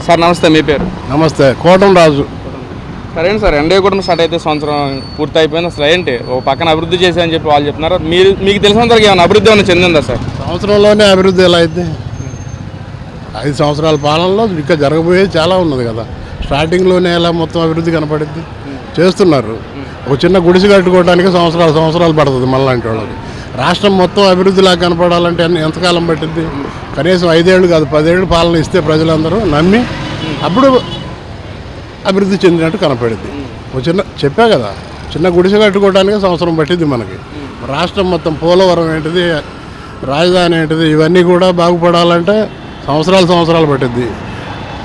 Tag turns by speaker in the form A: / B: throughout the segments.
A: Sir నమస్తే, మీ పేరు?
B: నమస్తే, కోటం రాజు.
A: సరేండి సార్, ఎన్డీఏ కూడా స్టార్ట్ అయితే సంవత్సరం పూర్తి అయిపోయింది. అసలు ఏంటి ఒక పక్కన అభివృద్ధి చేశాయని చెప్పి వాళ్ళు చెప్తున్నారు. మీకు తెలిసినంతవరకు ఏమైనా అభివృద్ధి ఏమైనా చెందిందా సార్?
B: సంవత్సరంలోనే అభివృద్ధి ఎలా అయితే 5 సంవత్సరాల పాలనలో ఇంకా జరగబోయేది చాలా ఉన్నది కదా. స్టార్టింగ్లోనే ఎలా మొత్తం అభివృద్ధి కనపడింది. చేస్తున్నారు. ఒక చిన్న గుడిసె కట్టుకోవడానికి సంవత్సరాలు పడుతుంది మనలాంటి వాళ్ళకి. రాష్ట్రం మొత్తం అభివృద్ధిలా కనపడాలంటే ఎంతకాలం పట్టింది? కనీసం 5 ఏళ్ళు కాదు 10 ఏళ్ళు పాలన ఇస్తే ప్రజలందరూ నమ్మి అప్పుడు అభివృద్ధి చెందినట్టు కనపడింది. ఒక చెప్పా కదా, చిన్న గుడిసె కట్టుకోవడానికి సంవత్సరం పట్టింది మనకి. రాష్ట్రం మొత్తం పోలవరం ఏంటిది, రాజధాని ఏంటిది, ఇవన్నీ కూడా బాగుపడాలంటే సంవత్సరాలు పట్టింది.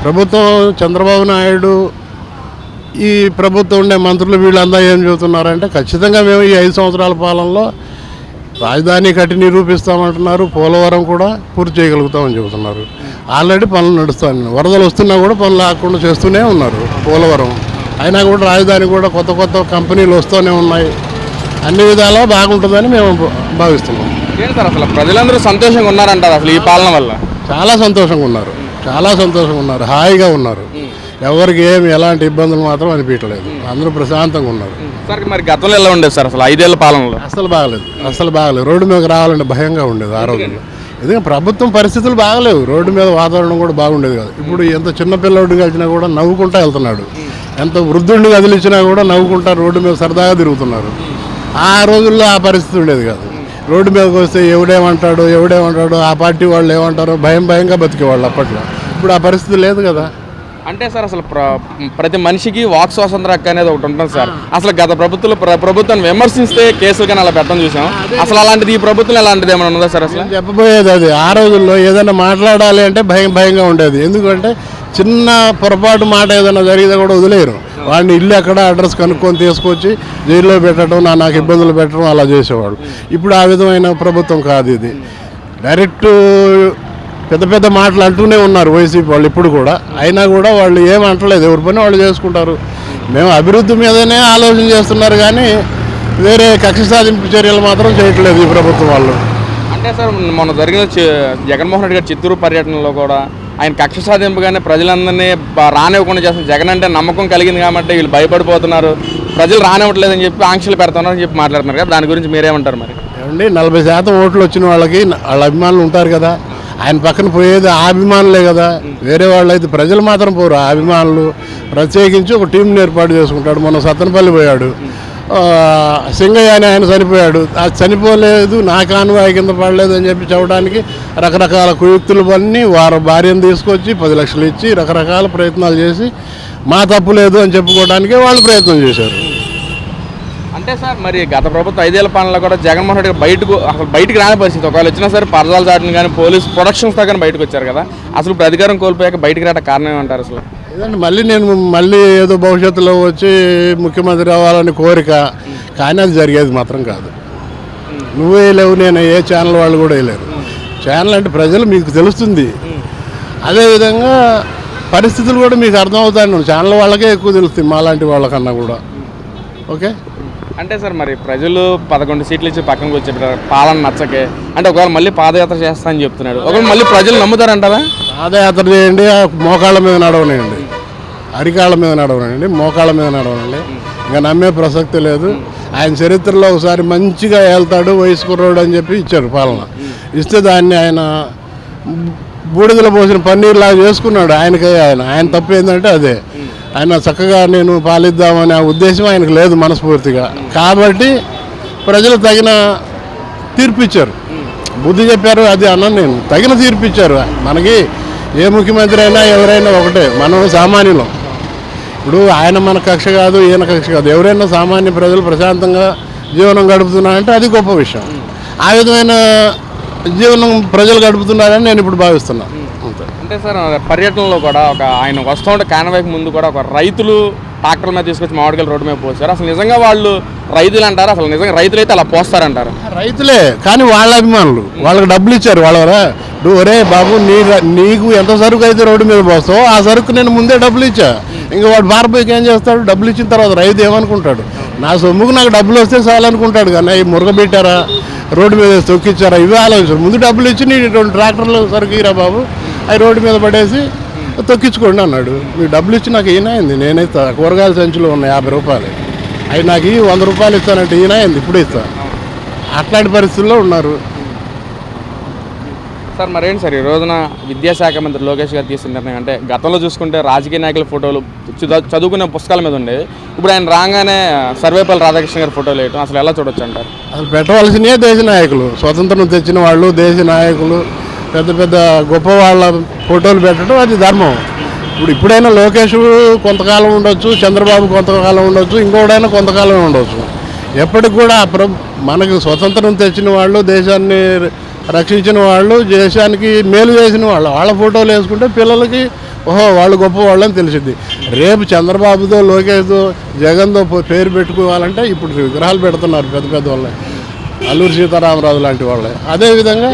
B: ప్రభుత్వం చంద్రబాబు నాయుడు, ఈ ప్రభుత్వం ఉండే మంత్రులు వీళ్ళంతా ఏం చెబుతున్నారంటే ఖచ్చితంగా మేము ఈ 5 సంవత్సరాల పాలనలో రాజధాని కట్టి నిరూపిస్తామంటున్నారు. పోలవరం కూడా పూర్తి చేయగలుగుతామని చెబుతున్నారు. ఆల్రెడీ పనులు నడుస్తాయి. వరదలు వస్తున్నా కూడా పనులు ఆకుండా చేస్తూనే ఉన్నారు పోలవరం. అయినా కూడా రాజధాని కూడా కొత్త కంపెనీలు వస్తూనే ఉన్నాయి. అన్ని విధాలా బాగుంటుందని మేము భావిస్తున్నాం.
A: ఏంటి సార్ అసలు ప్రజలందరూ సంతోషంగా ఉన్నారంటారు అసలు ఈ పాలన వల్ల?
B: చాలా సంతోషంగా ఉన్నారు, హాయిగా ఉన్నారు. ఎవరికి ఎలాంటి ఇబ్బందులు మాత్రం అనిపించలేదు. అందరూ ప్రశాంతంగా ఉన్నారు.
A: సార్ మరి గతంలో ఎలా ఉండేది సార్ అసలు 5 ఏళ్ల పాలనలో?
B: అసలు బాగలేదు. రోడ్డు మీదకి రావాలంటే భయంగా ఉండేది ఆ రోజుల్లో. ఎందుకంటే ప్రభుత్వం పరిస్థితులు బాగలేవు. రోడ్డు మీద వాతావరణం కూడా బాగుండేది కాదు. ఇప్పుడు ఎంత చిన్న పిల్లోడిని కలిసినా కూడా నవ్వుకుంటా వెళ్తున్నాడు. ఎంత వృద్ధుడిని కదిలించినా కూడా నవ్వుకుంటా రోడ్డు మీద సరదాగా తిరుగుతున్నారు. ఆ రోజుల్లో ఆ పరిస్థితి ఉండేది కాదు. రోడ్డు మీదకి వస్తే ఎవడేమంటాడు, ఆ పార్టీ వాళ్ళు ఏమంటారో భయంగా బతికేవాళ్ళు అప్పట్లో. ఇప్పుడు ఆ పరిస్థితి లేదు కదా.
A: అంటే సార్ అసలు ప్రతి మనిషికి వాక్ స్వాతంత్ర హక్కు అనేది ఒకటి ఉంటుంది సార్. అసలు గత ప్రభుత్వాన్ని విమర్శిస్తే కేసులు కానీ అలా పెట్టడం చూసాం. అసలు అలాంటిది ఈ ప్రభుత్వం ఎలాంటిది ఏమైనా ఉందా సార్? అసలు
B: చెప్పబోయేది అది. ఆ రోజుల్లో ఏదైనా మాట్లాడాలి అంటే భయంగా ఉండేది. ఎందుకంటే చిన్న పొరపాటు మాట ఏదైనా జరిగితే కూడా వదిలేరు. వాడిని ఇల్లు ఎక్కడ అడ్రస్ కనుక్కొని తీసుకొచ్చి జైల్లో పెట్టడం, నాకు ఇబ్బందులు పెట్టడం అలా చేసేవాళ్ళు. ఇప్పుడు ఆ విధమైన ప్రభుత్వం కాదు ఇది. డైరెక్ట్ పెద్ద మాటలు అంటూనే ఉన్నారు వైసీపీ వాళ్ళు ఇప్పుడు కూడా. అయినా కూడా వాళ్ళు ఏమంటలేదు. ఎవరి పని వాళ్ళు చేసుకుంటారు. మేము అభివృద్ధి మీదనే ఆలోచన చేస్తున్నారు కానీ వేరే కక్ష సాధింపు చర్యలు మాత్రం చేయట్లేదు ఈ ప్రభుత్వం వాళ్ళు.
A: అంటే సార్ మొన్న జరిగిన జగన్మోహన్ రెడ్డి గారి చిత్తూరు పర్యటనలో కూడా ఆయన కక్ష సాధింపుగానే ప్రజలందరినీ రానివ్వకుండా చేస్తున్న జగన్ అంటే నమ్మకం కలిగింది కాబట్టి వీళ్ళు భయపడిపోతున్నారు, ప్రజలు రానివ్వట్లేదని చెప్పి ఆంక్షలు పెడుతున్నారని చెప్పి మాట్లాడుతున్నారు కదా. దాని గురించి మీరేమంటారు? మరి
B: ఏమండి, 40% ఓట్లు వచ్చిన వాళ్ళకి వాళ్ళ అభిమానులు ఉంటారు కదా. ఆయన పక్కన పోయేది ఆ అభిమానులే కదా. వేరే వాళ్ళు అయితే ప్రజలు మాత్రం పోరు. ఆ అభిమానులు ప్రత్యేకించి ఒక టీంని ఏర్పాటు చేసుకుంటాడు. మొన్న సత్తెనపల్లి పోయాడు, సింగయ్య అని ఆయన చనిపోయాడు. అది చనిపోలేదు, నా కాన్వాయ్ కింద పడలేదు అని చెప్పి చెప్పడానికి రకరకాల కుయుక్తులు పన్ని వారి భార్యను తీసుకొచ్చి 10 లక్షలు ఇచ్చి రకరకాల ప్రయత్నాలు చేసి మా తప్పు లేదు అని చెప్పుకోవడానికి వాళ్ళు ప్రయత్నం చేశారు.
A: అంటే సార్ మరి గత ప్రభుత్వం 5 ఏళ్ల పాలనలో కూడా జగన్మోహన్ రెడ్డి బయటకు రాని పరిస్థితి. ఒకవేళ వచ్చినా సరే పరదాల దాటిని కానీ పోలీస్ ప్రొడక్షన్స్తో కానీ బయటకు వచ్చారు కదా. అసలు ఇప్పుడు అధికారం కోల్పోయాక బయటకు రావడానికి కారణం ఏమంటారు అసలు?
B: ఏదంటే మళ్ళీ ఏదో భవిష్యత్తులో వచ్చి ముఖ్యమంత్రి అవ్వాలని కోరిక, కానీ అది జరిగేది మాత్రం కాదు. నువ్వు వేయలేవు, నేను ఏ ఛానల్ వాళ్ళు కూడా వేయలేరు. ఛానల్ అంటే ప్రజలు మీకు తెలుస్తుంది. అదేవిధంగా పరిస్థితులు కూడా మీకు అర్థమవుతాయి. ఛానల్ వాళ్ళకే ఎక్కువ తెలుస్తుంది మాలాంటి వాళ్ళకన్నా కూడా. ఓకే.
A: అంటే సార్ మరి ప్రజలు 11 సీట్లు ఇచ్చి పక్కనకి వచ్చేటారు పాలన నచ్చకే. అంటే ఒకవేళ మళ్ళీ పాదయాత్ర చేస్తా అని చెప్తున్నాడు. ఒకవేళ మళ్ళీ ప్రజలు నమ్ముతారంటారా?
B: పాదయాత్ర చేయండి, మోకాళ్ళ మీద నడవనండి, అరికాళ్ళ మీద నడవనండి, మోకాళ్ళ మీద నడవనండి. ఇంకా నమ్మే ప్రసక్తి లేదు. ఆయన చరిత్రలో ఒకసారి మంచిగా వెళ్తాడు వయసు కుర్రోడు అని చెప్పి ఇచ్చారు పాలన. ఇస్తే దాన్ని ఆయన బూడిదలో పోసిన పన్నీర్లాగా చేసుకున్నాడు. ఆయన తప్పు ఏంటంటే అదే. ఆయన చక్కగా నేను పాలిద్దామనే ఉద్దేశం ఆయనకు లేదు మనస్ఫూర్తిగా. కాబట్టి ప్రజలు తగిన తీర్పు ఇచ్చారు, బుద్ధి చెప్పారు. అది అన్నాను నేను. తగిన తీర్పు ఇచ్చారు. మనకి ఏ ముఖ్యమంత్రి అయినా ఎవరైనా ఒకటే, మనం సామాన్యులం. ఇప్పుడు ఆయన మన కక్ష కాదు, ఈయన కక్ష కాదు. ఎవరైనా సామాన్య ప్రజలు ప్రశాంతంగా జీవనం గడుపుతున్నారంటే అది గొప్ప విషయం. ఆ విధమైన జీవనం ప్రజలు గడుపుతున్నారని నేను ఇప్పుడు భావిస్తున్నాను.
A: అంటే సార్ పర్యటనలో కూడా ఆయన వస్తూ ఉంటే కాన్వాయ్కి ముందు కూడా ఒక రైతులు ట్రాక్టర్ మీద తీసుకొచ్చి మామిడికాయలు రోడ్డు మీద పోస్తారు. అసలు నిజంగా వాళ్ళు రైతులు అంటారు? అసలు నిజంగా రైతులు అయితే అలా పోస్తారంటారు?
B: రైతులే, కానీ వాళ్ళ అభిమానులు వాళ్ళకి డబ్బులు ఇచ్చారు. ఒరే బాబు, నీకు ఎంత సరుకు అయితే రోడ్డు మీద పోస్తావో ఆ సరుకు నేను ముందే డబ్బులు ఇచ్చా. ఇంకా వాడు బారపోయికి ఏం చేస్తాడు? డబ్బులు ఇచ్చిన తర్వాత రైతు ఏమనుకుంటాడు? నా సొమ్ముకు నాకు డబ్బులు వస్తే చాలనుకుంటాడు. కానీ అవి మురగబెట్టారా, రోడ్డు మీద తొక్కిచ్చారా, ఇవే ఆలోచించారు. ముందు డబ్బులు ఇచ్చి నీ 2 ట్రాక్టర్లు సరుకు ఇరా బాబు, అవి రోడ్డు మీద పడేసి తొక్కించుకోండి అన్నాడు. మీకు డబ్బులు ఇచ్చి నాకు ఈయన అయింది, నేనైతే కూరగాయల సంచులు ఉన్నాయి 50 రూపాయలు, అవి నాకు 100 రూపాయలు ఇస్తానంటే ఈయన అయింది, ఇప్పుడు ఇస్తాను. అట్లాంటి పరిస్థితుల్లో ఉన్నారు.
A: సార్ మరేంటి సార్ ఈ రోజున విద్యాశాఖ మంత్రి లోకేష్ గారు తీసుకున్న నిర్ణయం అంటే గతంలో చూసుకుంటే రాజకీయ నాయకుల ఫోటోలు చదువుకునే పుస్తకాల మీద ఉండేవి, ఇప్పుడు ఆయన రాగానే సర్వేపల్లి రాధాకృష్ణ గారి ఫోటోలు వేయటం అసలు ఎలా చూడొచ్చు అంటారు?
B: అసలు పెట్టవలసినవే దేశ నాయకులు, స్వతంత్రం తెచ్చిన వాళ్ళు, దేశ నాయకులు, పెద్ద పెద్ద గొప్ప వాళ్ళ ఫోటోలు పెట్టడం అది ధర్మం. ఇప్పుడైనా లోకేష్ కొంతకాలం ఉండొచ్చు, చంద్రబాబు కొంతకాలం ఉండొచ్చు, ఇంకోడైనా కొంతకాలం ఉండొచ్చు. ఎప్పటికి కూడా మనకు స్వతంత్రం తెచ్చిన వాళ్ళు, దేశాన్ని రక్షించిన వాళ్ళు, దేశానికి మేలు చేసిన వాళ్ళు, వాళ్ళ ఫోటోలు వేసుకుంటే పిల్లలకి ఓహో వాళ్ళు గొప్ప వాళ్ళని తెలిసింది. రేపు చంద్రబాబుతో, లోకేష్తో, జగన్తో పేరు పెట్టుకోవాలంటే ఇప్పుడు విగ్రహాలు పెడుతున్నారు పెద్ద పెద్ద వాళ్ళే, అల్లూరి సీతారామరాజు లాంటి వాళ్ళే. అదేవిధంగా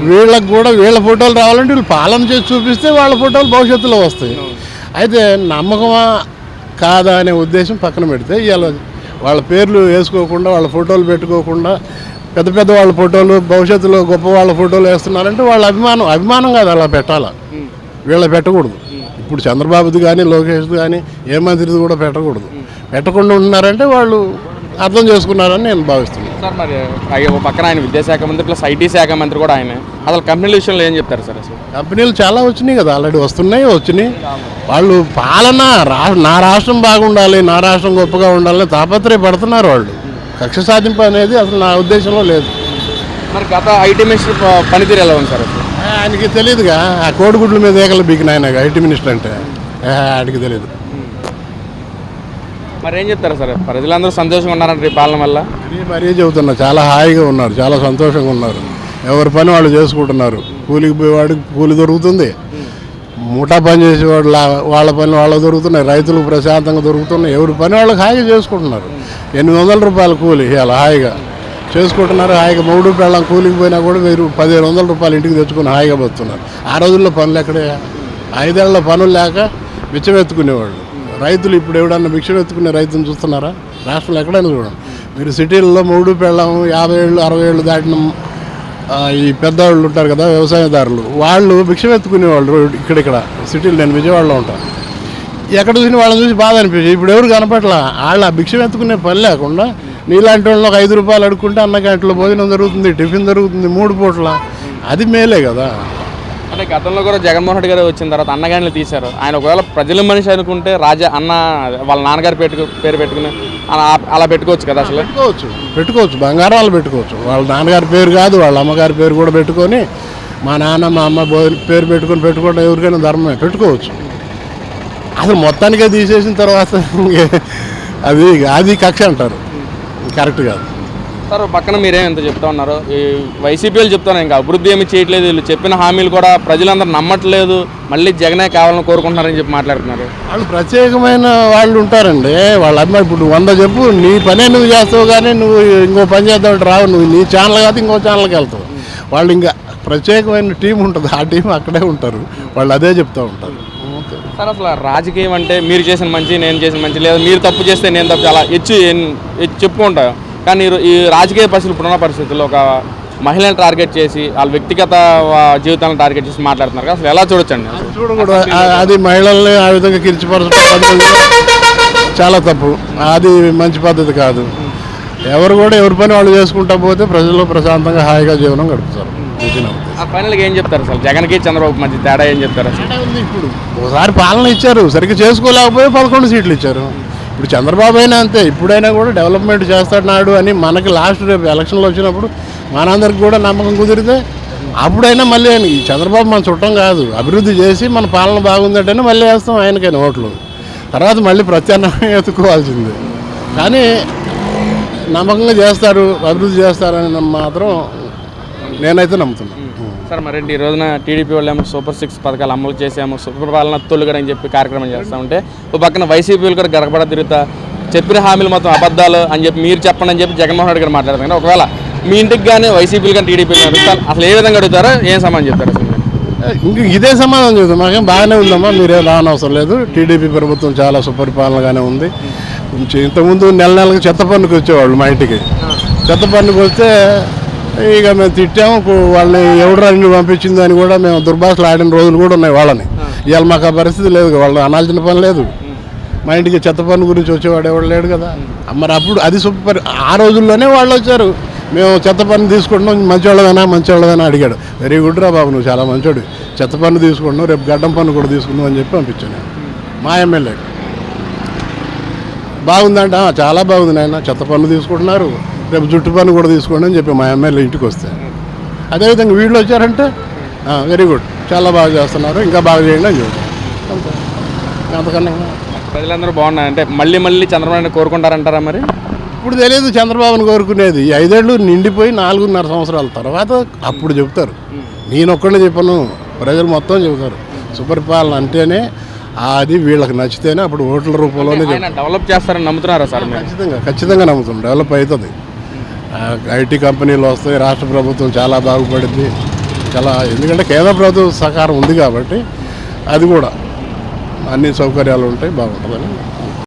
B: వీళ్ళకి కూడా వీళ్ళ ఫోటోలు రావాలంటే వీళ్ళు పాలన చేసి చూపిస్తే వాళ్ళ ఫోటోలు భవిష్యత్తులో వస్తాయి. అయితే నమ్మకమా కాదా అనే ఉద్దేశం పక్కన పెడితే ఇవాళ వాళ్ళ పేర్లు వేసుకోకుండా, వాళ్ళ ఫోటోలు పెట్టుకోకుండా పెద్ద పెద్ద వాళ్ళ ఫోటోలు, భవిష్యత్తులో గొప్ప వాళ్ళ ఫోటోలు వేస్తున్నారంటే వాళ్ళ అభిమానం కాదు, అలా పెట్టాలా, వీళ్ళ పెట్టకూడదు. ఇప్పుడు చంద్రబాబుది కానీ లోకేష్ది కానీ ఏ మంత్రిది కూడా పెట్టకూడదు. పెట్టకుండా ఉంటున్నారంటే వాళ్ళు అర్థం చేసుకున్నారని నేను భావిస్తున్నాను.
A: సార్ మరి పక్కన ఆయన విద్యాశాఖ మంత్రి ప్లస్ ఐటీ శాఖ మంత్రి కూడా ఆయన, అసలు కంపెనీల విషయంలో ఏం చెప్తారు సార్? అసలు
B: కంపెనీలు చాలా వచ్చినాయి కదా, ఆల్రెడీ వచ్చినాయి. వాళ్ళు పాలన నా రాష్ట్రం బాగుండాలి, నా రాష్ట్రం గొప్పగా ఉండాలని తాపత్రయపడుతున్నారు వాళ్ళు. కక్ష సాధింపు అనేది అసలు నా ఉద్దేశంలో లేదు.
A: మరి గత ఐటీ మినిస్టర్ పనితీరు ఎలా ఉంది సార్?
B: ఆయనకి తెలియదుగా, ఆ కోడిగుడ్ల మీద ఏకలు బీకిన ఆయన ఐటీ మినిస్టర్ అంటే ఆయనకి తెలియదు.
A: మరి ఏం చెప్తారు సార్? ప్రజలందరూ సంతోషంగా ఉన్నారంటే ఈ పాలన వల్ల?
B: మరీ చెబుతున్నా, చాలా హాయిగా ఉన్నారు, చాలా సంతోషంగా ఉన్నారు. ఎవరి పని వాళ్ళు చేసుకుంటున్నారు. కూలికి పోయేవాడికి కూలి దొరుకుతుంది, ముఠా పని చేసేవాడు వాళ్ళ పని వాళ్ళకి దొరుకుతున్నాయి, రైతులకు ప్రశాంతంగా దొరుకుతున్నాయి. ఎవరి పని వాళ్ళకి హాయిగా చేసుకుంటున్నారు. 800 రూపాయల కూలి ఇలా హాయిగా చేసుకుంటున్నారు. హాయిగా మూడు పెళ్ళం కూలికి పోయినా కూడా 1500 రూపాయలు ఇంటికి తెచ్చుకొని హాయిగా బతున్నారు. ఆ రోజుల్లో పనులు ఎక్కడే, 5 ఏళ్ల పనులు లేక బిచ్చమెత్తుకునేవాళ్ళు. రైతులు ఇప్పుడు ఎవడన్నా భిక్ష ఎత్తుకునే రైతుని చూస్తున్నారా? రాష్ట్రంలో ఎక్కడైనా చూడండి మీరు. సిటీల్లో మూడు పెళ్ళం 50 ఏళ్ళు 60 ఏళ్ళు దాటిన ఈ పెద్దవాళ్ళు ఉంటారు కదా, వ్యవసాయదారులు, వాళ్ళు భిక్ష ఎత్తుకునేవాళ్ళు. ఇక్కడ సిటీలు, నేను విజయవాడలో ఉంటాను, ఎక్కడ చూసిన వాళ్ళని చూసి బాధ అనిపించింది. ఇప్పుడు ఎవరు కనపట్ల, వాళ్ళు ఆ భిక్ష ఎత్తుకునే పని లేకుండా నీలాంటి వాళ్ళు ఒక 5 రూపాయలు అడుక్కుంటే అన్న గంటలో భోజనం జరుగుతుంది, టిఫిన్ జరుగుతుంది 3 పూట్ల. అది మేలే కదా.
A: అంటే గతంలో కూడా జగన్మోహన్ రెడ్డి గారు వచ్చిన తర్వాత అన్నగారిని తీశారు. ఆయన ఒకవేళ ప్రజల మనిషి అనుకుంటే రాజా అన్న వాళ్ళ నాన్నగారి పేరు పెట్టుకుని అలా పెట్టుకోవచ్చు కదా? అసలు
B: పెట్టుకోవచ్చు, బంగారం వాళ్ళు పెట్టుకోవచ్చు. వాళ్ళ నాన్నగారి పేరు కాదు, వాళ్ళ అమ్మగారి పేరు కూడా పెట్టుకొని, మా నాన్న మా అమ్మ పేరు పెట్టుకోవడం ఎవరికైనా ధర్మమే, పెట్టుకోవచ్చు. అసలు మొత్తానికే తీసేసిన తర్వాత అది కక్ష అంటారు, కరెక్ట్ కాదు.
A: సార్ పక్కన మీరేం ఎంత చెప్తా ఉన్నారు, ఈ వైసీపీలు చెప్తాను ఇంకా అభివృద్ధి ఏమి చేయట్లేదు, వీళ్ళు చెప్పిన హామీలు కూడా ప్రజలందరూ నమ్మట్లేదు, మళ్ళీ జగనే కావాలని కోరుకుంటున్నారని చెప్పి మాట్లాడుతున్నారు.
B: వాళ్ళు ప్రత్యేకమైన వాళ్ళు ఉంటారండి. వాళ్ళ అమ్మాయి ఇప్పుడు 100 చెప్పు, నీ పనే నువ్వు చేస్తావు కానీ నువ్వు ఇంకో పని చేద్దామంటే రావు. నువ్వు నీ ఛానల్ కాదు ఇంకో ఛానల్కి వెళ్తావు. వాళ్ళు ఇంకా ప్రత్యేకమైన టీం ఉంటుంది, ఆ టీం అక్కడే ఉంటారు, వాళ్ళు అదే చెప్తూ ఉంటారు.
A: సార్ అసలు రాజకీయం అంటే మీరు చేసిన మంచి, నేను చేసిన మంచి, లేదా మీరు తప్పు చేస్తే నేను తప్పు, అలా చెప్పుకుంటా. కానీ ఈ రాజకీయ పరిస్థితులు, ఇప్పుడున్న పరిస్థితుల్లో ఒక మహిళలను టార్గెట్ చేసి వాళ్ళ వ్యక్తిగత జీవితాలను టార్గెట్ చేసి మాట్లాడుతున్నారు. అసలు ఎలా చూడొచ్చండి?
B: చూడకూడదు. అది మహిళల్ని ఆ విధంగా కిర్చిపరచడం చాలా తప్పు. అది మంచి పద్ధతి కాదు. ఎవరు కూడా ఎవరి పని వాళ్ళు చేసుకుంటా పోతే ప్రజలు ప్రశాంతంగా హాయిగా జీవనం గడుపుతారు.
A: ఫైనల్గా ఏం చెప్తారు అసలు జగన్కి చంద్రబాబు మధ్య తేడా ఏం చెప్తారు?
B: ఇప్పుడు ఒకసారి పాలన ఇచ్చారు, సరిగ్గా చేసుకోలేకపోయి 11 సీట్లు ఇచ్చారు. ఇప్పుడు చంద్రబాబు అయినా అంతే, ఇప్పుడైనా కూడా డెవలప్మెంట్ చేస్తాడు అని మనకి లాస్ట్ రేపు ఎలక్షన్లు వచ్చినప్పుడు మనందరికి కూడా నమ్మకం కుదిరితే అప్పుడైనా మళ్ళీ ఈ చంద్రబాబు మన చుట్టం కాదు, అభివృద్ధి చేసి మన పాలన బాగుందంటేనే మళ్ళీ వేస్తాం ఆయనకైనా ఓట్లు. తర్వాత మళ్ళీ ప్రత్యామ్నాయం ఎత్తుకోవాల్సిందే. కానీ నమ్మకంగా చేస్తారు, అభివృద్ధి చేస్తారని మాత్రం నేనైతే నమ్ముతున్నాను.
A: సార్ మరేంటి ఈ రోజున టీడీపీ వాళ్ళేమో సూపర్ 6 పథకాలు అమలు చేసాము, సుపరిపాలన తొలుగడ అని చెప్పి కార్యక్రమం చేస్తూ ఉంటే ఓ పక్కన వైసీపీలు కూడా గడపడ తిరుగుతా చెప్పిన హామీలు మొత్తం అబద్ధాలు అని చెప్పి మీరు చెప్పండి అని చెప్పి జగన్మోహన్ రెడ్డి గారు మాట్లాడుతున్నారు. ఒకవేళ మీ ఇంటికి కానీ వైసీపీలు కానీ టీడీపీలు అడుగుతారు, అసలు ఏ విధంగా అడుగుతారో ఏం సమాధానం చెప్తారు? అసలు
B: ఇంక ఇదే సమాధానం చెప్తాం, మాకేం బాగానే ఉందమ్మా, మీరేం రానవసరం లేదు, టీడీపీ ప్రభుత్వం చాలా సుపరిపాలనగానే ఉంది. కొంచెం ఇంతకుముందు నెల నెలకు చెత్త పన్నుకు వచ్చేవాళ్ళు మా ఇంటికి. చెత్త పన్నుకు వస్తే ఇక మేము తిట్టాము వాళ్ళని ఎవడు రండి పంపించింది అని కూడా మేము దుర్భాషలు ఆడిన రోజులు కూడా ఉన్నాయి వాళ్ళని. ఇవాళ మాకు ఆ పరిస్థితి లేదు, వాళ్ళు అనాల్సిన పని లేదు. మా ఇంటికి చెత్త పన్ను గురించి వచ్చేవాడు ఎవడు లేడు కదా. మరి అప్పుడు అది సూపర్. ఆ రోజుల్లోనే వాళ్ళు వచ్చారు, మేము చెత్త పన్ను తీసుకుంటున్నాం, మంచివాళ్ళదైనా అడిగాడు. వెరీ గుడ్ రా బాబు, నువ్వు చాలా మంచోడు, చెత్త పన్ను తీసుకుంటున్నావు, రేపు గడ్డం పన్ను కూడా తీసుకున్నావు అని చెప్పి పంపించాను మా ఎమ్మెల్యే. బాగుందంట, చాలా బాగుంది నాయన, చెత్త పన్ను తీసుకుంటున్నారు, రేపు జుట్టు పన్ను కూడా తీసుకోండి అని చెప్పి మా ఎమ్మెల్యే ఇంటికి వస్తే. అదేవిధంగా వీళ్ళు వచ్చారంటే వెరీ గుడ్, చాలా బాగా చేస్తున్నారు, ఇంకా బాగా చేయండి అని చెప్తారు. అంతకన్నా
A: ప్రజలందరూ బాగున్నారు అంటే మళ్ళీ మళ్ళీ చంద్రబాబు నాయుడు కోరుకుంటారంటారా మరి?
B: ఇప్పుడు తెలియదు చంద్రబాబుని కోరుకునేది. 5 ఏళ్ళు నిండిపోయి 4.5 సంవత్సరాల తర్వాత అప్పుడు చెప్తారు. నేను ఒక్కడే చెప్పను, ప్రజలు మొత్తం చెబుతారు. సుపరిపాలన అంటేనే అది వీళ్ళకి నచ్చితేనే అప్పుడు ఓట్ల రూపంలోనే
A: డెవలప్ చేస్తారని నమ్ముతున్నారా సార్?
B: ఖచ్చితంగా నమ్ముతున్నాం, డెవలప్ అవుతుంది. ఐటీ కంపెనీలు వస్తాయి, రాష్ట్ర ప్రభుత్వం చాలా బాగుపడింది, చాలా. ఎందుకంటే కేంద్ర ప్రభుత్వం సహకారం ఉంది కాబట్టి అది కూడా అన్ని సౌకర్యాలు ఉంటాయి, బాగుంటుందని